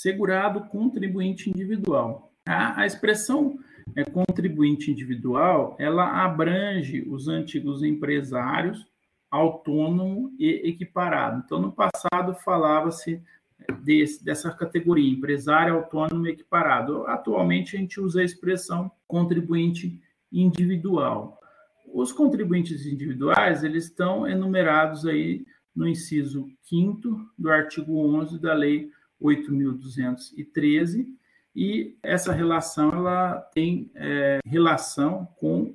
segurado contribuinte individual. A expressão contribuinte individual, ela abrange os antigos empresários, autônomo e equiparado. Então, no passado, falava-se dessa categoria, empresário, autônomo e equiparado. Atualmente, a gente usa a expressão contribuinte individual. Os contribuintes individuais, eles estão enumerados aí no inciso 5º do artigo 11 da Lei 8.213, e essa relação ela tem relação com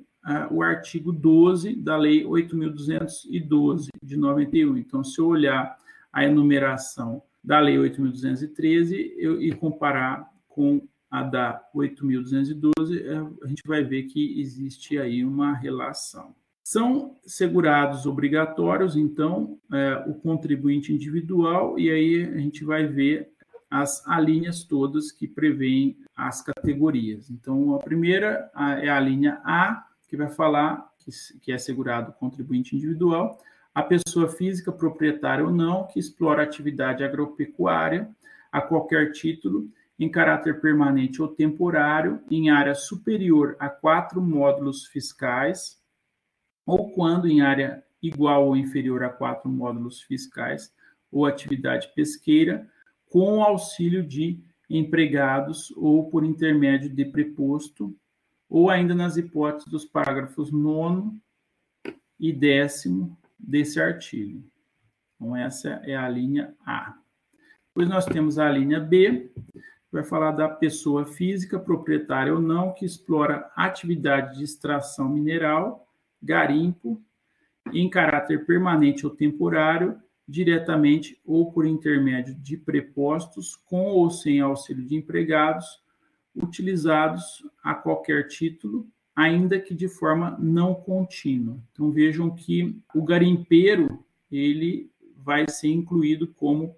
o artigo 12 da Lei 8.212, de 91. Então, se eu olhar a enumeração da Lei 8.213 e comparar com a da 8.212, a gente vai ver que existe aí uma relação. São segurados obrigatórios, então, o contribuinte individual, e aí a gente vai ver as alíneas todas que prevêem as categorias. Então, a primeira é a linha A, que vai falar que é segurado contribuinte individual, a pessoa física, proprietária ou não, que explora atividade agropecuária a qualquer título, em caráter permanente ou temporário, em área superior a 4 módulos fiscais, ou quando em área igual ou inferior a 4 módulos fiscais, ou atividade pesqueira, com auxílio de empregados ou por intermédio de preposto, ou ainda nas hipóteses dos parágrafos 9º e 10º desse artigo. Então, essa é a linha A. Depois nós temos a linha B, que vai falar da pessoa física, proprietária ou não, que explora atividade de extração mineral, garimpo, em caráter permanente ou temporário, diretamente ou por intermédio de prepostos, com ou sem auxílio de empregados, utilizados a qualquer título, ainda que de forma não contínua. Então, vejam que o garimpeiro, ele vai ser incluído como,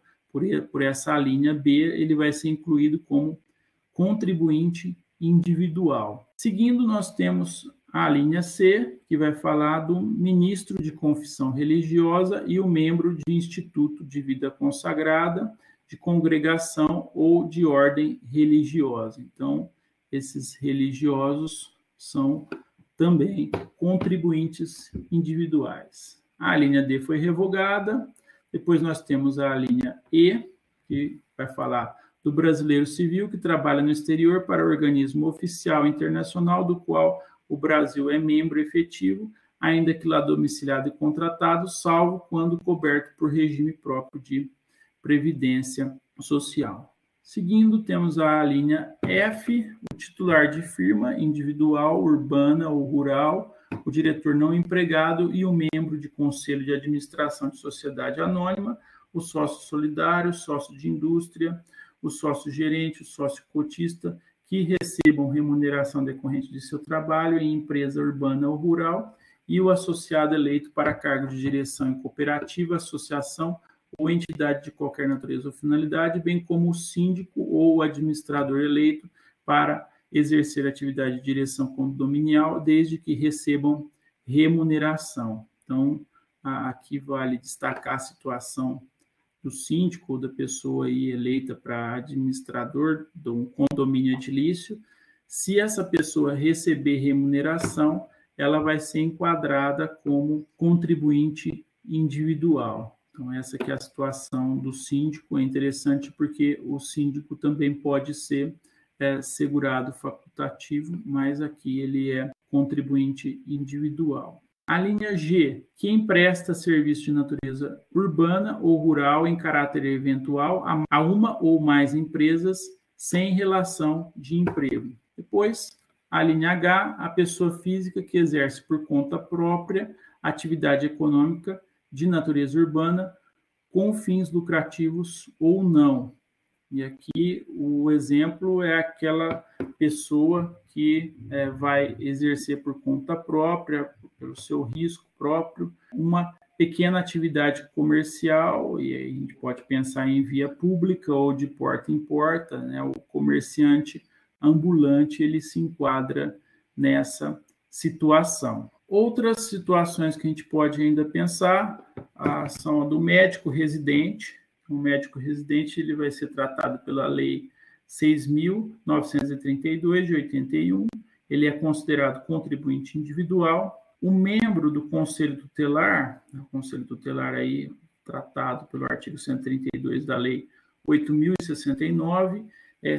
por essa linha B, ele vai ser incluído como contribuinte individual. Seguindo, nós temos a linha C, que vai falar do ministro de confissão religiosa e o membro de instituto de vida consagrada, de congregação ou de ordem religiosa. Então, esses religiosos são também contribuintes individuais. A linha D foi revogada. Depois nós temos a linha E, que vai falar do brasileiro civil que trabalha no exterior para organismo oficial internacional do qual o Brasil é membro efetivo, ainda que lá domiciliado e contratado, salvo quando coberto por regime próprio de previdência social. Seguindo, temos a linha F, o titular de firma individual, urbana ou rural, o diretor não empregado e o membro de conselho de administração de sociedade anônima, o sócio solidário, o sócio de indústria, o sócio gerente, o sócio cotista, que recebam remuneração decorrente de seu trabalho em empresa urbana ou rural, e o associado eleito para cargo de direção em cooperativa, associação ou entidade de qualquer natureza ou finalidade, bem como o síndico ou o administrador eleito para exercer atividade de direção condominial, desde que recebam remuneração. Então, aqui vale destacar a situação do síndico ou da pessoa aí eleita para administrador de um condomínio edilício. Se essa pessoa receber remuneração, ela vai ser enquadrada como contribuinte individual. Então, essa que é a situação do síndico. É interessante porque o síndico também pode ser segurado facultativo, mas aqui ele é contribuinte individual. A linha G, quem presta serviço de natureza urbana ou rural em caráter eventual a uma ou mais empresas sem relação de emprego. Depois, a linha H, a pessoa física que exerce por conta própria atividade econômica de natureza urbana com fins lucrativos ou não. E aqui o exemplo é aquela pessoa que vai exercer por conta própria, pelo seu risco próprio, uma pequena atividade comercial, e aí a gente pode pensar em via pública ou de porta em porta, né? O comerciante ambulante, ele se enquadra nessa situação. Outras situações que a gente pode ainda pensar são a do médico residente, O médico residente ele vai ser tratado pela Lei 6.932 de 81, ele é considerado contribuinte individual. O membro do Conselho Tutelar, o Conselho Tutelar aí tratado pelo artigo 132 da Lei 8.069,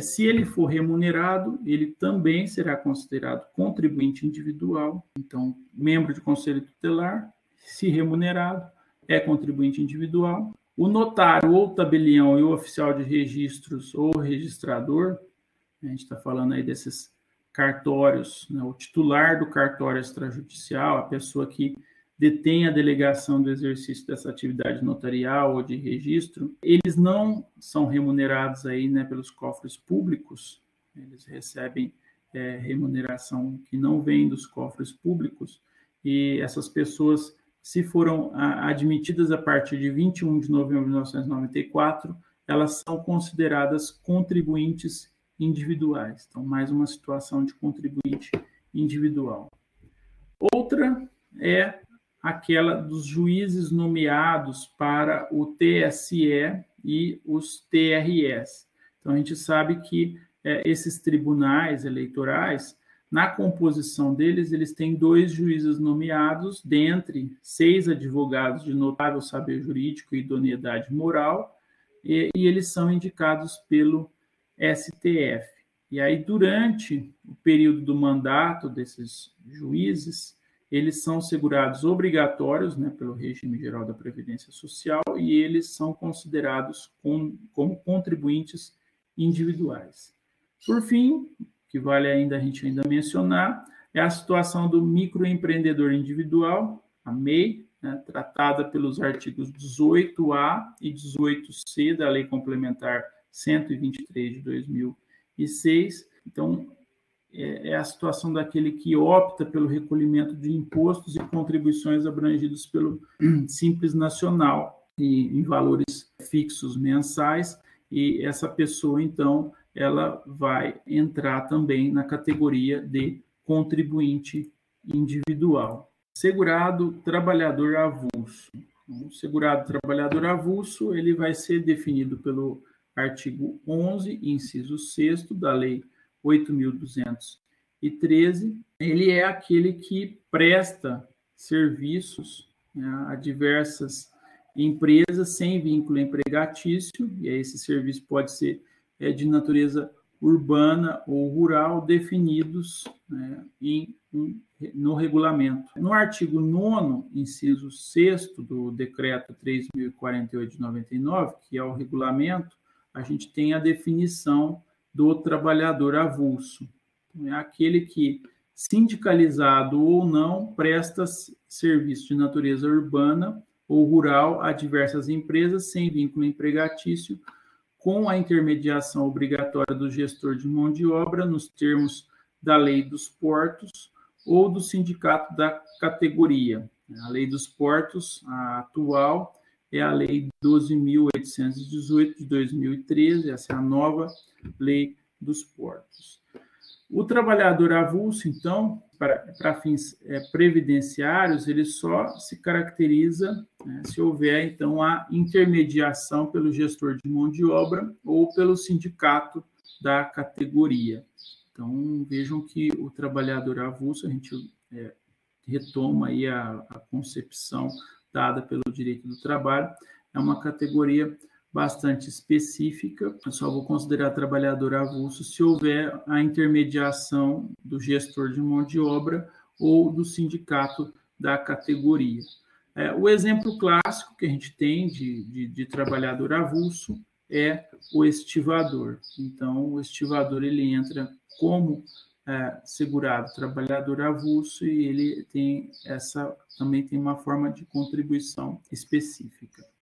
se ele for remunerado, ele também será considerado contribuinte individual. Então, membro de Conselho Tutelar, se remunerado, é contribuinte individual. O notário ou tabelião e o oficial de registros ou registrador, a gente está falando aí desses cartórios, né, o titular do cartório extrajudicial, a pessoa que detém a delegação do exercício dessa atividade notarial ou de registro, eles não são remunerados aí, né, pelos cofres públicos, eles recebem remuneração que não vem dos cofres públicos, e essas pessoas, se foram admitidas a partir de 21 de novembro de 1994, elas são consideradas contribuintes individuais. Então, mais uma situação de contribuinte individual. Outra é aquela dos juízes nomeados para o TSE e os TRS. Então, a gente sabe que esses tribunais eleitorais, na composição deles, eles têm 2 juízes nomeados, dentre 6 advogados de notável saber jurídico e idoneidade moral, e eles são indicados pelo STF. E aí, durante o período do mandato desses juízes, eles são segurados obrigatórios, né, pelo regime geral da Previdência Social, e eles são considerados como contribuintes individuais. Por fim, que vale ainda a gente mencionar, é a situação do microempreendedor individual, a MEI, né, tratada pelos artigos 18A e 18C da Lei Complementar 123 de 2006. Então, é a situação daquele que opta pelo recolhimento de impostos e contribuições abrangidos pelo Simples Nacional e em valores fixos mensais, e essa pessoa, então, ela vai entrar também na categoria de contribuinte individual. Segurado trabalhador avulso. O segurado trabalhador avulso, ele vai ser definido pelo artigo 11, inciso 6º da Lei 8.213. Ele é aquele que presta serviços, né, a diversas empresas sem vínculo empregatício, e esse serviço pode ser de natureza urbana ou rural, definidos, né, no regulamento. No artigo 9º, inciso 6º do Decreto 3.048 de 99, que é o regulamento, a gente tem a definição do trabalhador avulso. É aquele que, sindicalizado ou não, presta serviço de natureza urbana ou rural a diversas empresas sem vínculo empregatício, com a intermediação obrigatória do gestor de mão de obra, nos termos da Lei dos Portos ou do sindicato da categoria. A Lei dos Portos, a atual, é a Lei 12.818 de 2013, essa é a nova Lei dos Portos. O trabalhador avulso, então, para fins previdenciários, ele só se caracteriza, né, se houver, então, a intermediação pelo gestor de mão de obra ou pelo sindicato da categoria. Então, vejam que o trabalhador avulso, a gente retoma aí a concepção dada pelo direito do trabalho, é uma categoria bastante específica. Eu só vou considerar trabalhador avulso se houver a intermediação do gestor de mão de obra ou do sindicato da categoria. O exemplo clássico que a gente tem de trabalhador avulso é o estivador. Então, o estivador ele entra como segurado trabalhador avulso e ele tem também tem uma forma de contribuição específica.